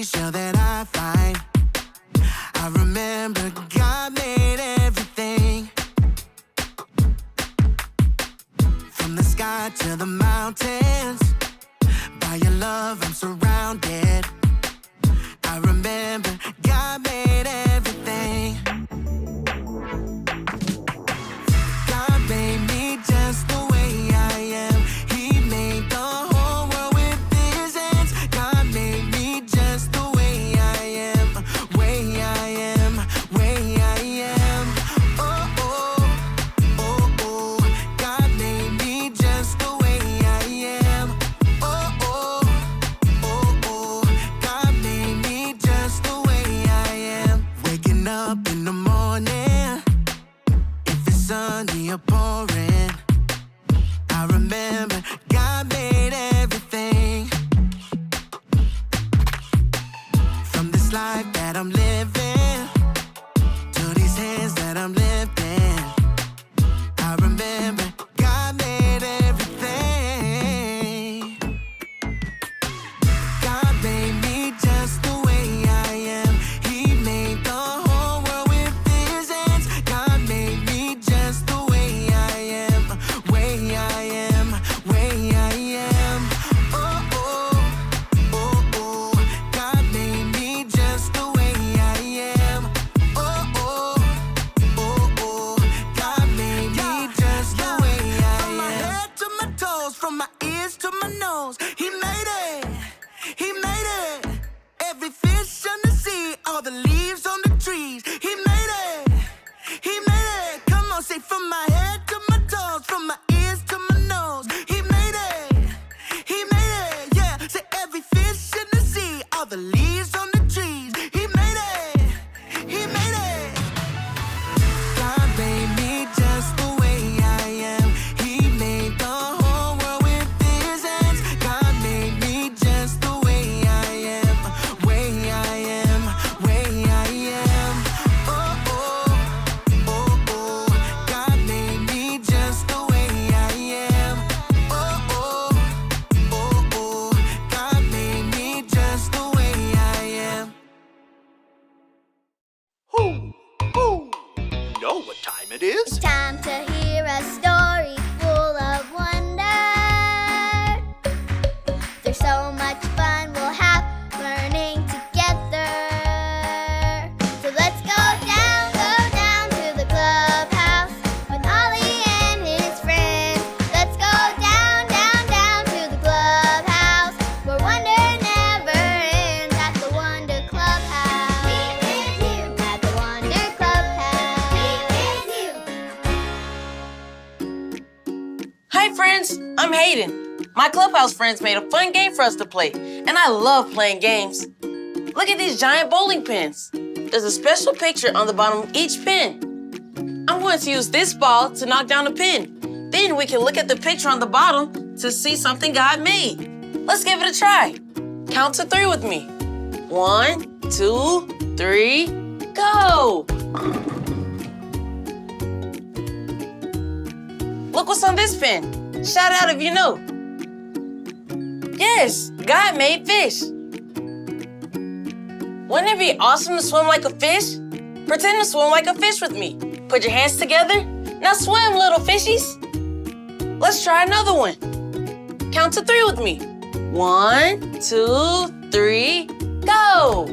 seashell that I find. I remember God made everything. From the sky to the mountains, by your love I'm surrounded. I remember God made everything. God made me just the way I am. He made the whole world with his hands. God made me just the way I am. Way I am, way I am. Oh, oh, oh, oh. God made me just the way I am. Oh, oh, oh, oh. God made me just the way I am. Waking up in the morning, if it's sunny or pouring, I remember God made everything. From this life that I'm living to these hands that I'm lifting, I remember God made everything. God made me just the way I am. He made the whole world with his hands. God made me just the way I am. Way I am, way I am. Oh, oh, oh, oh. God made me just the way I am. Oh, oh, oh, oh. God made me just the way I am. From my head to my toes, from my ears to my nose, He made it. He made it. Every fish on the sea, all the leaves on the trees. He made it. He made it. Come on, say from my head to my toes, from my ears to my nose. He made it. He made it. Yeah. Say every fish in the sea, all the leaves on the trees. He made it. He made it. God made me just the way I am. He made the whole world with his hands. God made me just the way I am. Way I am, way I am. Oh, oh, oh, oh. God made me just the way I am. Oh, oh, oh, oh. God made me just the way I am. You know what time it is? Time to hear a story full of wonder. There's so much fun we'll have learning together. So let's go down to the clubhouse with Ollie and his friends. Let's go down to the clubhouse where wonder never ends at the Wonder Clubhouse. Meet with you at the Wonder Clubhouse. Meet with you. Hi friends, I'm Hayden. My Clubhouse friends made a fun game for us to play, and I love playing games. Look at these giant bowling pins. There's a special picture on the bottom of each pin. I'm going to use this ball to knock down a pin. Then we can look at the picture on the bottom to see something God made. Let's give it a try. Count to 3 with me. 1, 2, 3, go! Look what's on this pin. Shout out if you know. Yes, God made fish. Wouldn't it be awesome to swim like a fish? Pretend to swim like a fish with me. Put your hands together. Now swim, little fishies. Let's try another one. Count to 3 with me. 1, 2, 3, go!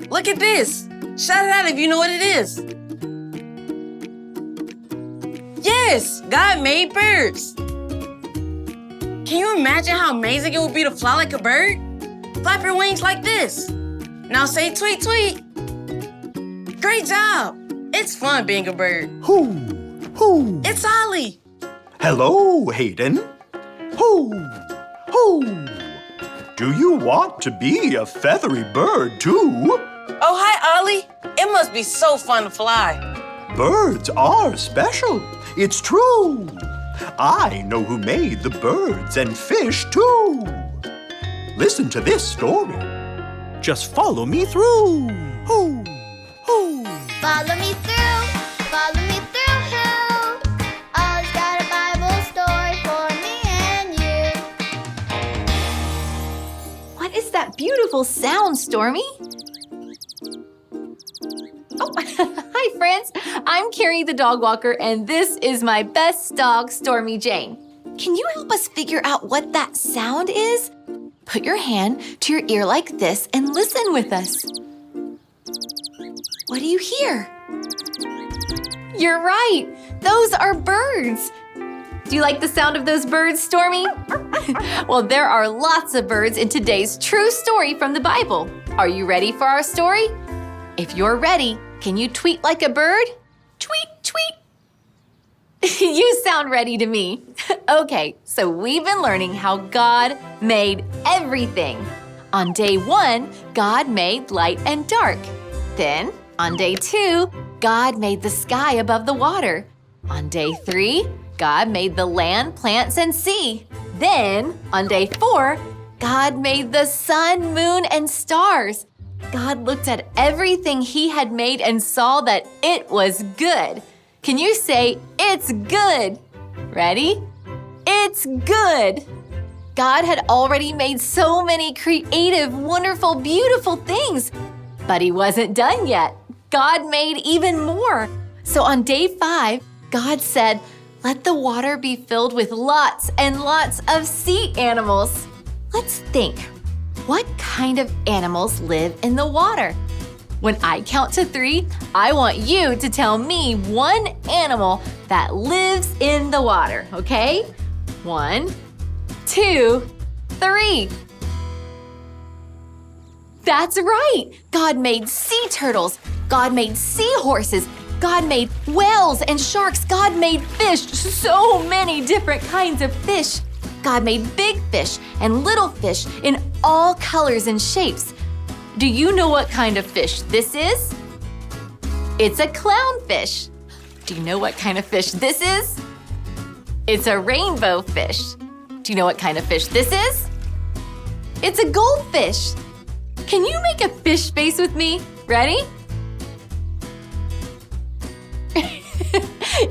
Look at this. Shout it out if you know what it is. Yes, God made birds. Can you imagine how amazing it would be to fly like a bird? Flap your wings like this. Now say tweet, tweet. Great job. It's fun being a bird. Who? It's Ollie. Hello, Hayden. Who? Do you want to be a feathery bird too? Oh, hi, Ollie. It must be so fun to fly. Birds are special. It's true. I know who made the birds and fish too. Listen to this story. Just follow me through. Hoo, hoo. Follow me through, follow me through, who? Ollie's got a Bible story for me and you. beautiful sound, Stormy. Oh, hi, friends. I'm Carrie the dog walker, and this is my best dog, Stormy Jane. Can you help us figure out what that sound is? Put your hand to your ear like this and listen with us. What do you hear? You're right. Those are birds. Do you like the sound of those birds, Stormy? Well, there are lots of birds in today's true story from the Bible. Are you ready for our story? If you're ready, can you tweet like a bird? Tweet, tweet. You sound ready to me. Okay, so we've been learning how God made everything. On day 1, God made light and dark. Then, on day 2, God made the sky above the water. On day 3, God made the land, plants, and sea. Then, on day 4, God made the sun, moon, and stars. God looked at everything He had made and saw that it was good. Can you say, it's good? Ready? It's good. God had already made so many creative, wonderful, beautiful things, but He wasn't done yet. God made even more. So on day 5, God said, let the water be filled with lots and lots of sea animals. Let's think. What kind of animals live in the water? When I count to 3, I want you to tell me one animal that lives in the water, okay? 1, 2, 3. That's right! God made sea turtles. God made seahorses. God made whales and sharks. God made fish, so many different kinds of fish. God made big fish and little fish in all colors and shapes. Do you know what kind of fish this is? It's a clownfish. Do you know what kind of fish this is? It's a rainbow fish. Do you know what kind of fish this is? It's a goldfish. Can you make a fish face with me? Ready?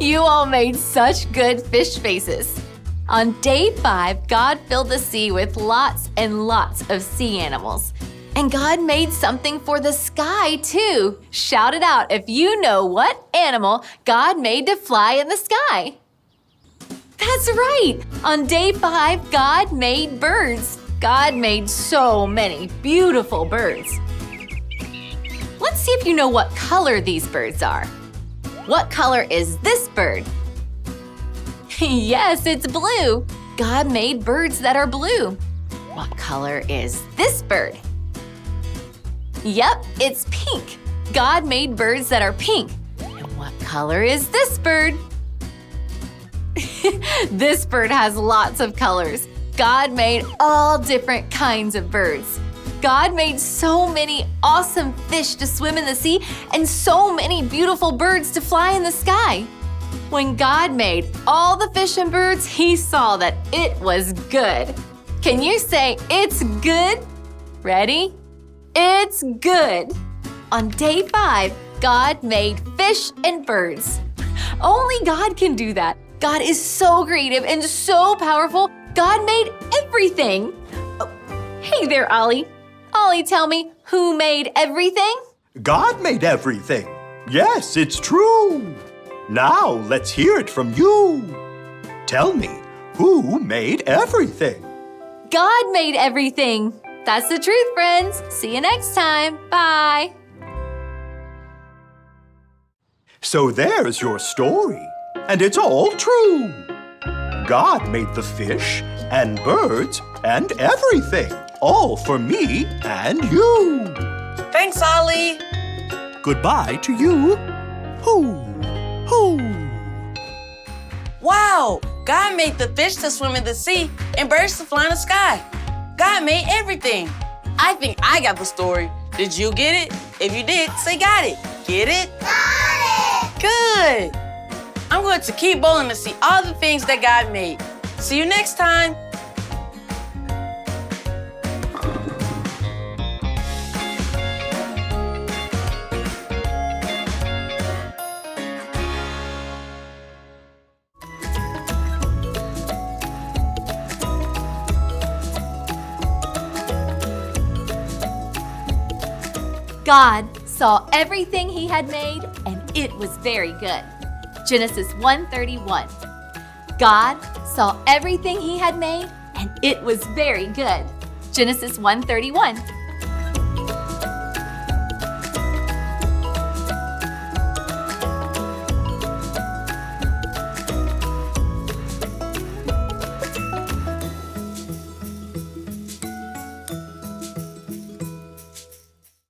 You all made such good fish faces. On day 5, God filled the sea with lots and lots of sea animals. And God made something for the sky too. Shout it out if you know what animal God made to fly in the sky. That's right! On day 5, God made birds. God made so many beautiful birds. Let's see if you know what color these birds are. What color is this bird? Yes, it's blue. God made birds that are blue. What color is this bird? Yep, it's pink. God made birds that are pink. And what color is this bird? This bird has lots of colors. God made all different kinds of birds. God made so many awesome fish to swim in the sea and so many beautiful birds to fly in the sky. When God made all the fish and birds, He saw that it was good. Can you say, it's good? Ready? It's good. On day 5, God made fish and birds. Only God can do that. God is so creative and so powerful. God made everything. Oh, hey there, Ollie. Ollie, tell me, who made everything? God made everything. Yes, it's true. Now let's hear it from you. Tell me, who made everything? God made everything. That's the truth, friends. See you next time. Bye. So there's your story, and it's all true. God made the fish and birds and everything, all for me and you. Thanks, Ollie. Goodbye to you. Hoo, hoo. Wow, God made the fish to swim in the sea and birds to fly in the sky. God made everything. I think I got the story. Did you get it? If you did, say got it. Get it? Got it! Good. I'm going to keep bowling to see all the things that God made. See you next time. God saw everything he had made, and it was very good. Genesis 1:31. God saw everything he had made, and it was very good. Genesis 1:31.